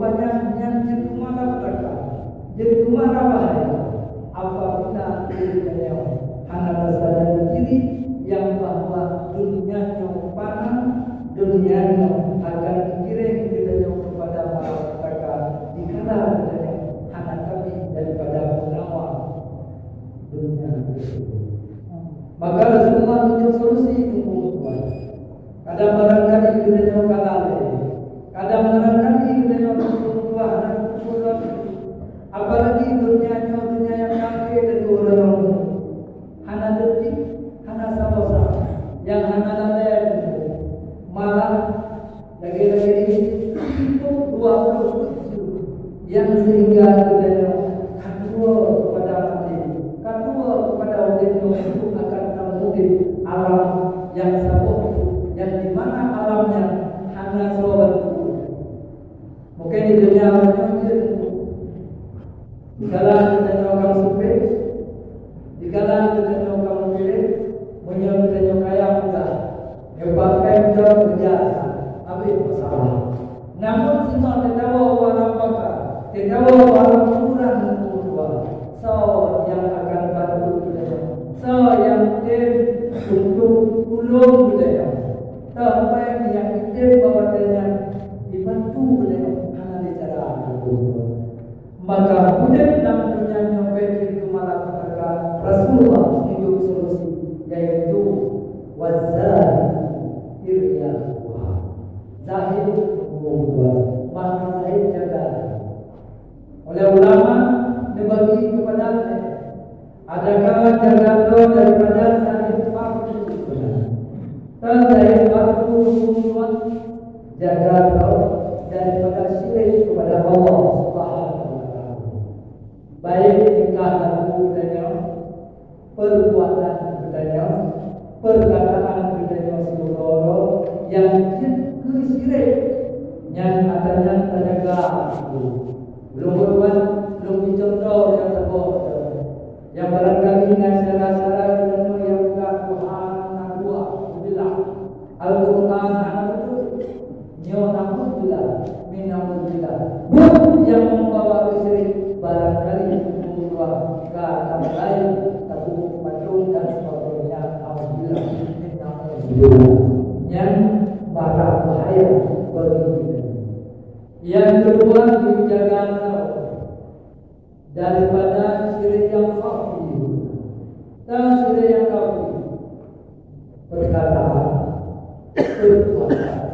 rupanya yang jadi kumara petaka, jadi kumara bahaya. Apabila dirinya hanya sadar diri yang bahwa dunianya panah, dunianya akan dikirim kepada para petaka dikala hanya kami daripada penawar dunia tersebut. Maka Rasulullah tunjuk solusi untuk Tuhan. Kadang barangkali kita kalah, kadang barangkali kita Tuhan apalagi dunia yang kafir dan orang hana detik, hana sama-sama yang hana lain malah lagi-lagi itu 27 yang sehingga kita kedua kepada mati, kedua kepada orang itu akan mungkin alam yang sabuk yang di mana alamnya hanya sobat mungkin di dunia manusia. Dikala kita nyokang supir, dikala kita nyokang mobil, menyokang kita nyokaya mudah, nyokang jauh berjasa, habis masalah. Namun semua tertawa walau bakar, tertawa walau kurang kedua. So yang akan bantu budaya, so yang untuk ulung budaya, sampai yang kita bawanya dibantu budaya hanya cara maka budak dalam dunia nyampe itu malah kata Rasulullah menunjuk solusi yaitu wazah irya zahir mubah makna zahir jaga oleh ulama dibagi kepada adakah jaga daripada zahir fardu dan zahir fardu jaga daripada syirik kepada Allah Subhanahu baik tingkah laku budaya, perbuatan budaya, perkataan budaya seluruh yang syirik yang adanya tenaga belum berbuat, belum dicontoh yang terbuat yang barangkali dengan cara-cara yang bukan Tuhan Nabi bila Al-Quran itu nyawa bila minamul bila yang membawa syirik barangkali membuat kata lain tapi patung dan sebagainya alhamdulillah yang para bahaya bagi kita. Yang kedua dijaga daripada syirik yang kafir dan syirik yang kafir perkataan perbuatan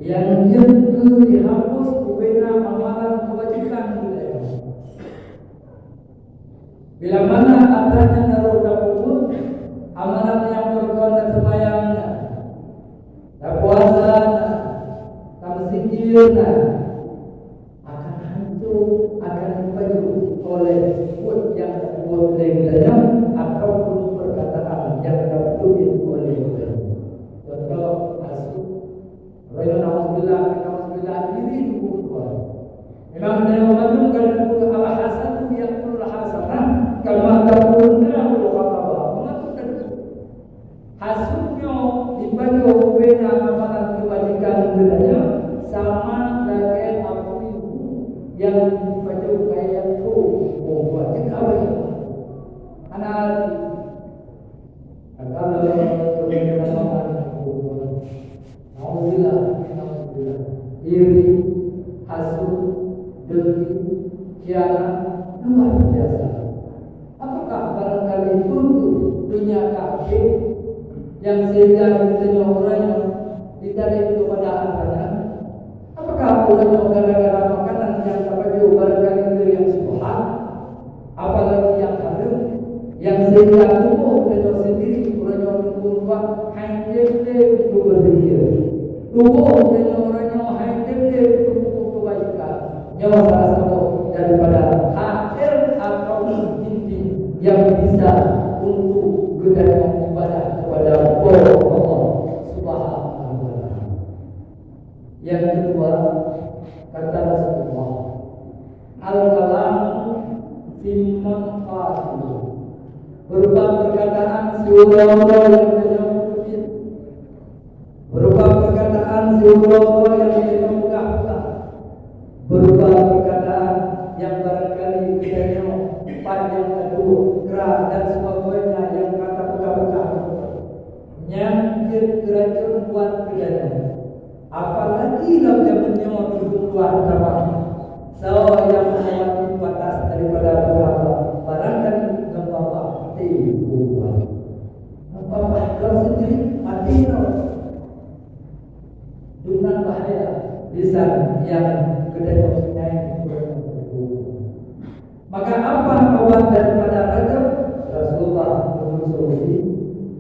yang dihapus kubena amalan kebajikan kita. Bila mana adanya naruh dapur amalan yang berkaitan sembahyang, dan puasa, dan zikir akan hancur, akan dibaju oleh buat yang terbuat oleh ataupun perkataan yang tertulis oleh contoh asuk, Alhamdulillah diri itu Tuhan. Memang dia mengandungkan Allah hasan yang perlu hasanah. Kalau tahunya Allah mengatakan hasilnya dibagi oleh amalan kebajikan bedanya sama dengan apa yang dibaca kayak itu buat apa ya anak alhamdulillah iri hasud dengki khianat luar biasa. Apakah barangkali itu dunia kafir yang sehingga kita orangnya ditarik kepada hartanya? Apakah orangnya gara-gara makanan yang terpakai barangkali itu yang subhan, apalagi yang haram, yang sehingga tubuh kita sendiri orangnya berbuat hanya untuk berzikir, tubuh kita orangnya hanya untuk kebaikan, nyawa salah satu daripada akhir atau yang bisa untuk berdaya ibadah kepada Allah Subhanahu wa taala. Yang kedua kata Rasulullah, al-kalam simman qatil, berupa perkataan seorang yang menyebut, berupa perkataan seorang yang menyebut, berupa kiranya panjang teduh, gerak dan sebagainya yang kata pegang-pegang nyangkir kerajaan buat kiranya. Apalagi dalam zamannya berbuat sama so yang melewati batas daripada beberapa barangkali bapak tiba bapak kau sendiri mati dengan bahaya lisan yang kedai naik. Maka apa kawan daripada ragam Rasulullah bersolusi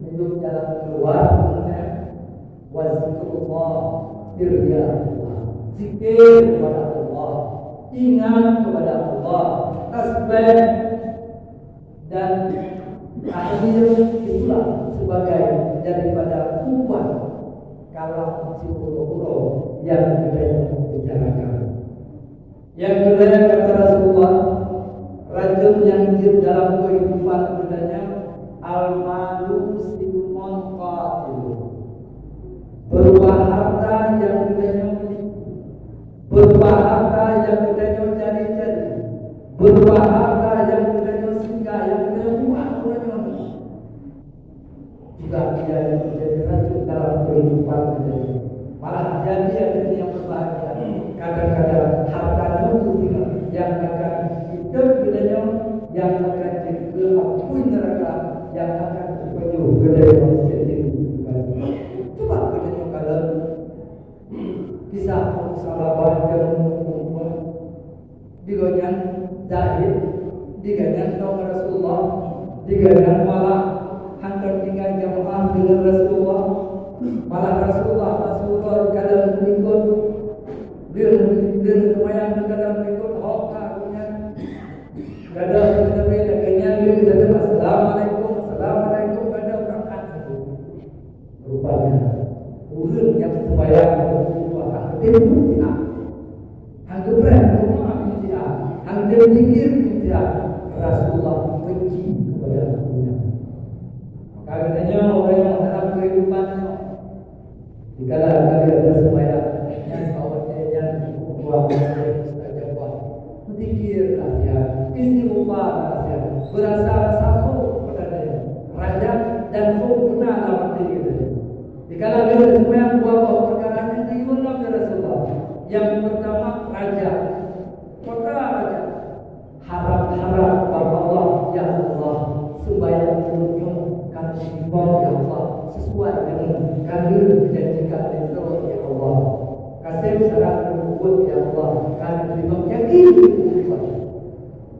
hidup jalan keluar wazikrullah irya zikir kepada Allah, ingat kepada Allah, tasbih dan akhirnya itulah sebagai daripada upah kalau psikolog yang kita bicarakan. Yang kedua kata Rasulullah, racun yang hidup dalam kehidupan budaya al-malu simon qatil, berupa harta yang budaya miliki, berupa harta yang budaya cari-cari, berupa harta yang budaya singgah, yang budaya buat juga dia yang menjadi racun dalam kehidupan budaya. Malah jadi yang berbahagia. Kadang-kadang harta itu yang akan hidup budaya, yang akan jadi api neraka, yang akan menuju ke dalam sendiri. Coba budaya kalau kisah salawat yang membuat digoyang Zahid, digoyang Tuhan Rasulullah, digoyang malah hantar tinggal jamaah dengan Rasulullah. Malah Rasulullah kadang berikut dia semayang kadang berikut hoka punya kadang kayaknya dia kata assalamualaikum kadang berangkat rupanya urut yang semayang dia dia hantu berat dia hantu zikir dia Rasulullah benci kepada dunia. Katanya orang yang dalam kehidupannya jika kalian ada sembahyang yang kawannya buat mustajabah, berzikirlah ya, istighfarlah ya, berasa satu kepada raja dan hukumnya dalam diri kita. Jika kalian sembahyang buat perkara yang diulang oleh Rasulullah, yang pertama raja, kota raja, harap-harap kepada Allah, ya Allah, sembahyang kunjung kami ya Allah sesuai dengan kami dijanjikan itu ya Allah. Kasih syarat berbuat ya Allah kami terima yakin berbuat.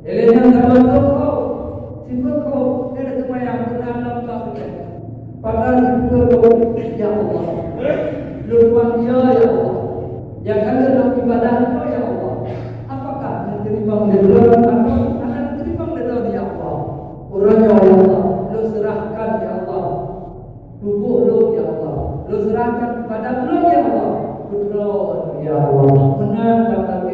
Elena zaman kau sifat kau ada semua yang benar dalam kau. Pada sifat kau ya Allah. Luruan dia ya Allah. Yang ada dalam ibadah kau ya Allah. Apakah diterima oleh Allah atau akan diterima oleh Allah ya Allah? Orangnya Allah. Lu serahkan ya Allah tubuh lu ya Allah, lu serahkan kepada lu ya Allah, betul ya Allah, menang kata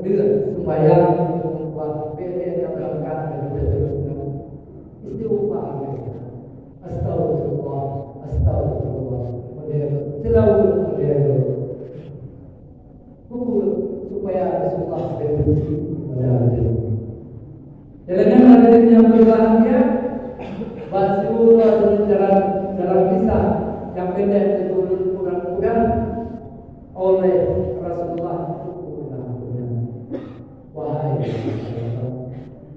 dia sembahyang membuat beda dalamkan dan terus istighfar astagfirullah selawat supaya Rasulullah berbenci pada diri. Jalannya ada yang berbahagia Rasulullah dengan jalan kisah yang pendek diturun kurang-kurang oleh Rasulullah. Wahai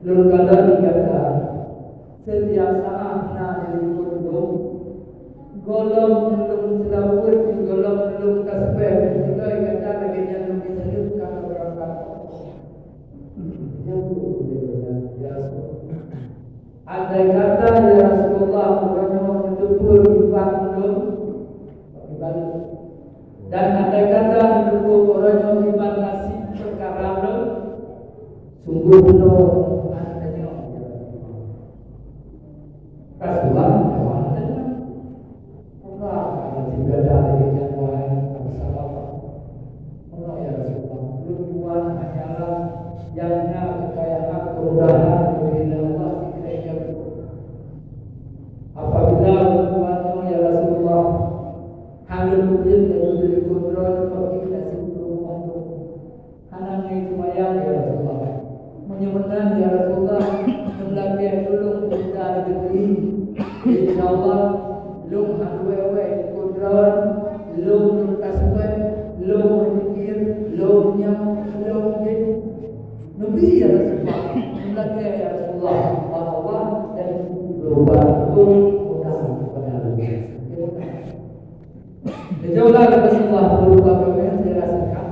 lur kada dikata setiap saat na dilipundung golong belum selawat golong belum tasbih juga kata lagi yang bisa diucapkan berangkat andai kata ya Rasulullah orang mendukung belum balik dan andai kata mendukung orang iman nasib perkara belum sungguh belum adanya Rasulullah Allah kalau tidak ada yang lain bersama Allah ya Rasulullah tujuan hanyalah yang kekayaan kemudahan dari Allah apabila berbuatnya ya Rasulullah hanya mungkin dari kodrat bagi kita sebelum hanang itu mayang ya Rasulullah menan ya Rasulullah melaki dulu kita rezeki insyaallah lung hadwewe kudron lung kasban lung mikir lung nyam lung nabi ya Rasulullah melaki ya Rasulullah Allah dan berubah pun mudah kepada Allah. Sejauhlah Rasulullah berubah kepada saya rasakan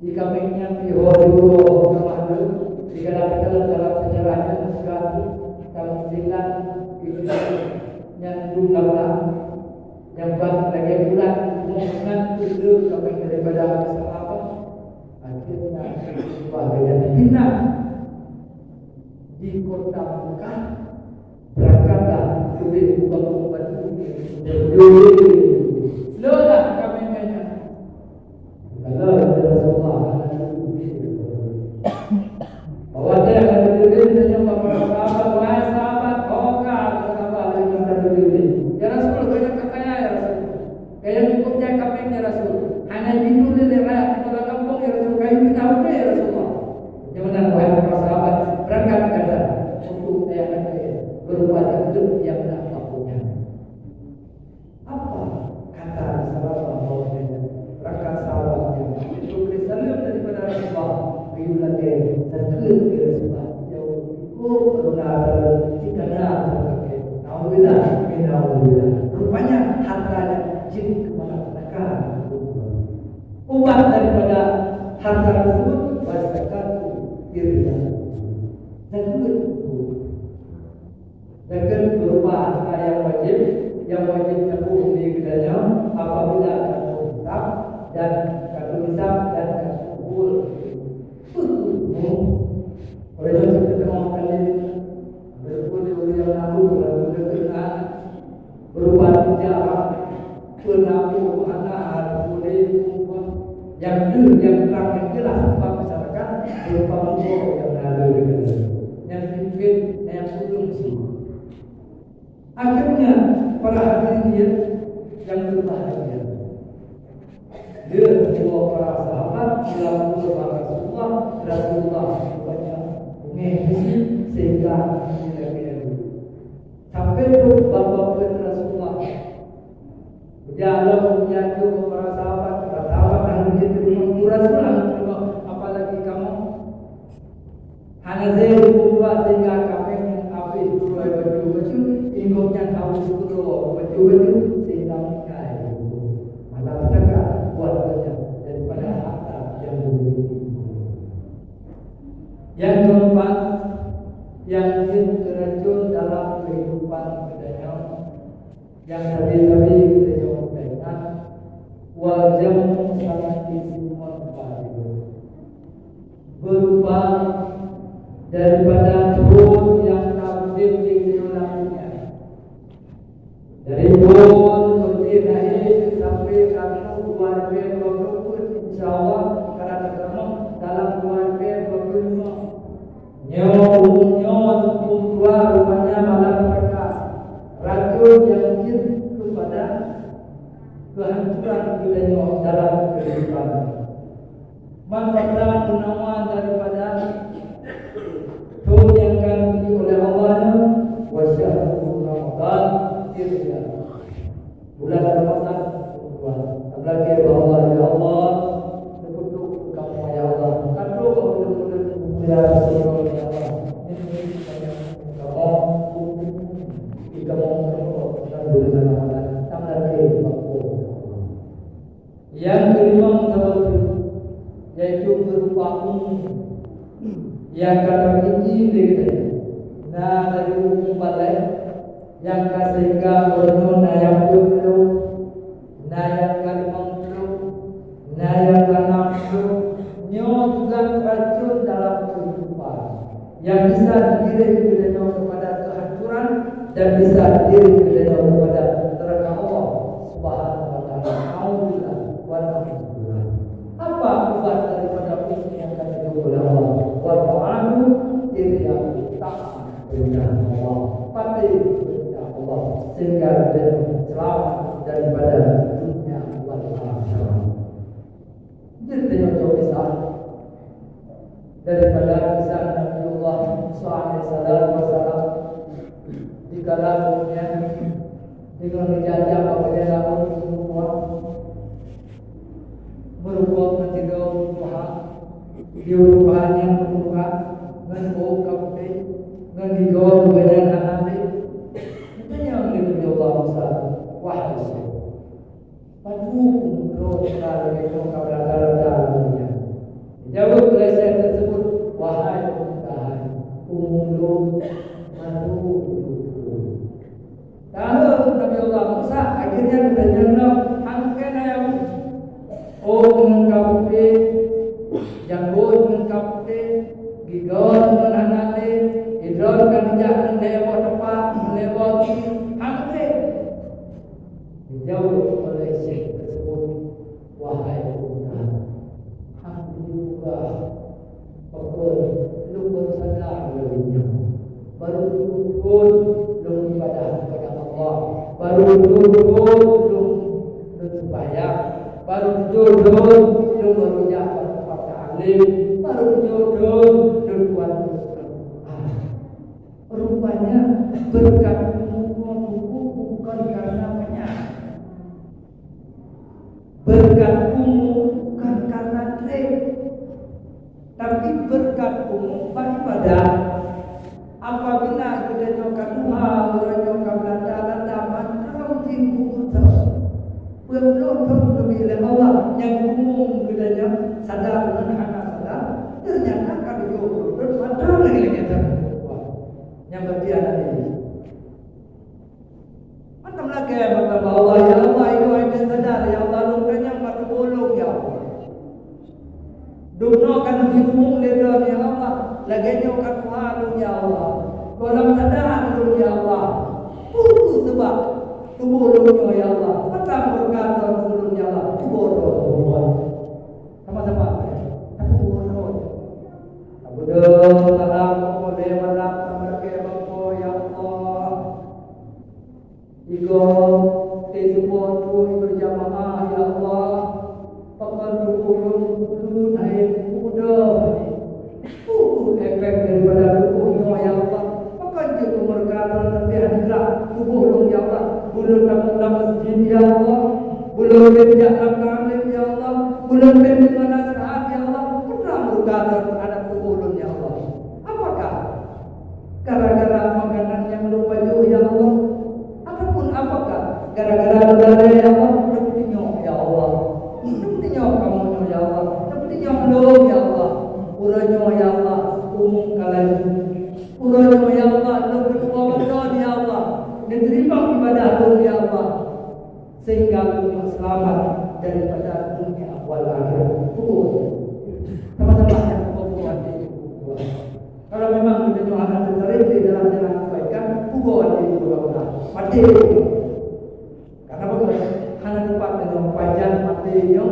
jika mengingat di Hollywood Muhammad dikatakan dalam sejarahnya sekali tahun 9 itu yang jumlah yang lagi bulan dengan itu kami daripada sahabat akhirnya bahagian Medina di kota Mekah berangkatlah duit ubat Lolah kami banyak. Kalau Rasulullah bahwa dia akan berdiri dengan para sahabat, wahai sahabat, tahukah betapa yang berdiri? Ya Rasul, banyak kekayaan ya Rasul. Kaya cukupnya kami ya Rasul. Hanya hidup di rakyat kota kampung ya Rasul. Kayu kita udah ya Rasulullah. Yang benar wahai para sahabat, berangkat kata untuk saya akan berubah hidup yang benar punya. Apa kata sahabat rakan sahabatnya itu kesalam daripada Rasulullah biulake sakit ke Rasulullah jauh benar cikana alhamdulillah rupanya hartanya jin kemana-mana ubah daripada harta tersebut zakat dirinya zakat berupa harta yang wajib tabung di kedanya apabila dan kadu hisab dan kadu kubur. Oleh itu kita mengatakan berpuluh-puluh yang lalu berkenaan berupa jarak penabu anak boleh yang terang yang jelas sebab masyarakat berupa umur yang lalu yang mungkin yang belum sih. Akhirnya para hadirin dia yang berbahagia. Dia dua para sahabat dalam Rasulullah banyak mengisi sehingga sampai itu bapak Rasulullah dia menjadi para sahabat yang menjadi Rasulullah apalagi kamu hanya saya berbuat sehingga kami yang habis baju ingoknya tahu baju sehingga menjadi mata mereka buat saja daripada harta yang dimiliki. Yang keempat, yang terjun dalam kehidupan budaya yang tadi kita sampaikan, wajah sangat istimewa berupa daripada turun yang tabib di dunia dari turun lahir sampai kamu 2020 insyaallah karena kamu dalam 2025 nyawa tua rupanya malam mereka racun yang jin kepada kehancuran dunia dalam kehidupan manfaat penamaan daripada turun yang akan diberi oleh Allah wasyahrul Ramadan bulan Ramadan apalagi bahwa ya Allah untuk kamu ya Allah kadu kamu ya Rasulullah ya Allah ini kamu dan bulan Ramadan apalagi yang kelima yaitu berupa yang kata ini begitu nah dari umum balai yang sehingga bernu nayang dulu nayang kalimang dulu nayang kanam dulu nyo juga racun dalam kehidupan yang bisa dikirim kepada kehancuran dan bisa dikirim kepada neraka Allah Subhanahu wa taala. Alhamdulillah wa alhamdulillah. Apa akibat daripada ini yang akan dilakukan Allah? Wa ta'ala iriya ta'ala Allah. Pasti Allah sehingga dia selamat daripada dunia wal akhirat. Jadi kita bisa daripada kisah Nabi Musa alaihissalam di kalangannya dengan menjajah apabila lamun semua berubah menjadi Tuhan Tuhan yang berbuka menbuka mendigol badan anak itu yang diberi Allah Musa wahai padu roh kalau itu dalamnya jawab lesan tersebut wahai Tuhan umum madu kalau Nabi Allah Musa akhirnya berjalan angkana yang mengkapi janggut mengkapi gigol menanati hidron kan jangan lewat tempat melewati angke dijauh oleh syekh tersebut wahai Tuhan aku juga lu baru sadar baru betul lu ibadah kepada Allah baru betul lu sembahyang baru betul lu berucap kepada alim baru betul lu buat rupanya berkat bukan karena penyakit berkat bukan karena trik tapi berkat pada apabila kita nyokan Tuhan orang nyokan lada macam timbu belum lebih Allah yang umum bedanya sadar dan anak sadar ternyata kalau jauh ada lagi yang bertiada ini macam lagi macam Allah ya Allah itu yang sadar ya Allah lukanya mati bolong ya Allah dunia kan umum leda ya Allah lagi nyokan Tuhan ya Allah dalam sadar ya Allah sebab tubuh dunia ya Allah macam berkata tubuh ya Allah tubuh sama-sama tapi tubuh Abu dalam boleh malam mereka bapa ya Allah jika semua tu berjamaah ya Allah pakal tubuh naik kuda efek daripada tubuhnya ya Allah pakal juga berkata tapi ada tubuh ya Allah bulan dalam masjid ya Allah bulan berjak dalam ya Allah bulan berjak nasihat ya Allah pernah berkata ada tubuh ya Allah apakah gara-gara makanan yang belum baju ya Allah ataupun apakah gara-gara udara ya Allah sepertinya ya Allah sepertinya kamu ya Allah sepertinya belum ya Allah uranya ya Allah umum kalian uranya ya Allah lebih berdoa ya Allah diterima ibadah ya Allah sehingga dunia selamat daripada dunia wal akhirat teman-teman yang membuat ini kalau memang kita akan tertarik di dalam jalan kebaikan buat ini juga mati karena bagus hanya tempat dengan panjang matinya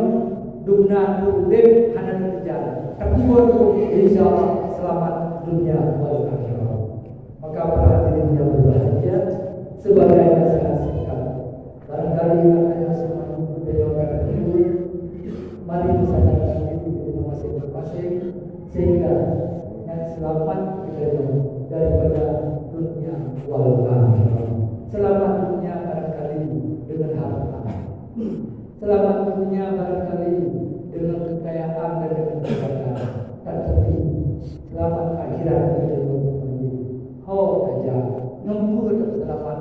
dunia urip hanya terjalan tapi buat insyaallah selamat dunia wal akhirat maka para hadirin yang berbahagia sebagai nasihat singkat barangkali ada semua budaya ini mari disadarkan diri kita masing-masing sehingga yang selamat kita daripada dunia wal akhirat selamat dunia barangkali dengan harta selamat dunia barangkali dengan kekayaan dan dengan kebahagiaan tetapi selamat akhirat dengan aja nunggu selamat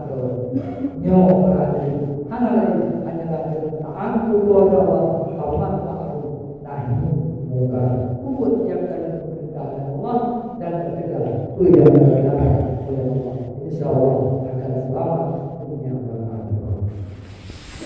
nyawa berada hanyalah taat kepada Allah amat ma'ruf nahi munkar kubut yang kalian perintah Allah dan tidak uyang oleh Allah insyaallah akan selamat